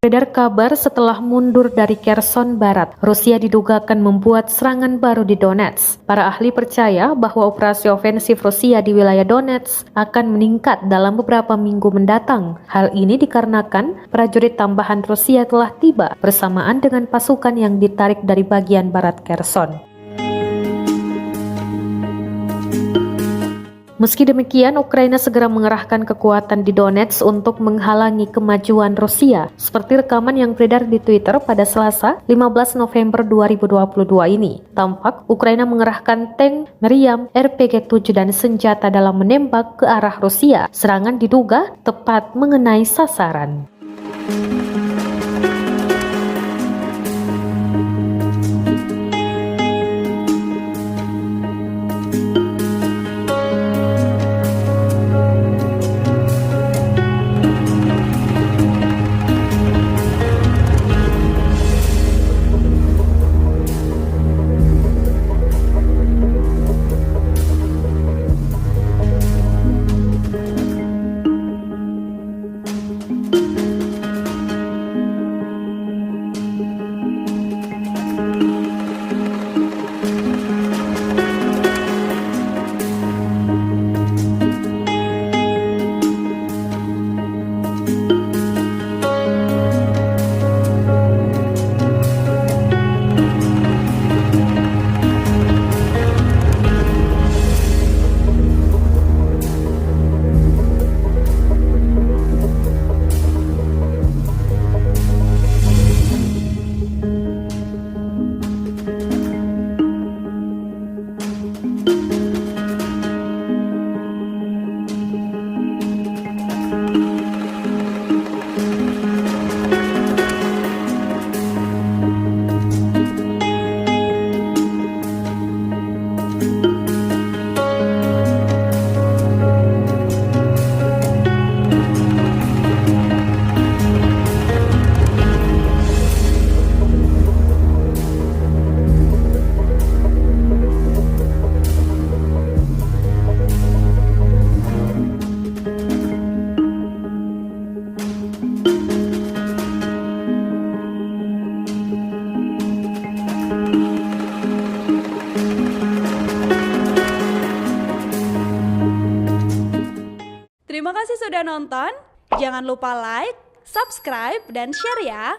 Beredar kabar setelah mundur dari Kherson Barat, Rusia diduga akan membuat serangan baru di Donetsk. Para ahli percaya bahwa operasi ofensif Rusia di wilayah Donetsk akan meningkat dalam beberapa minggu mendatang. Hal ini dikarenakan prajurit tambahan Rusia telah tiba bersamaan dengan pasukan yang ditarik dari bagian barat Kherson. Meski demikian, Ukraina segera mengerahkan kekuatan di Donetsk untuk menghalangi kemajuan Rusia. Seperti rekaman yang beredar di Twitter pada Selasa, 15 November 2022 ini. Tampak Ukraina mengerahkan tank Meriam, RPG-7 dan senjata dalam menembak ke arah Rusia. Serangan diduga tepat mengenai sasaran. Terima kasih sudah nonton. Jangan lupa like, subscribe, dan share ya.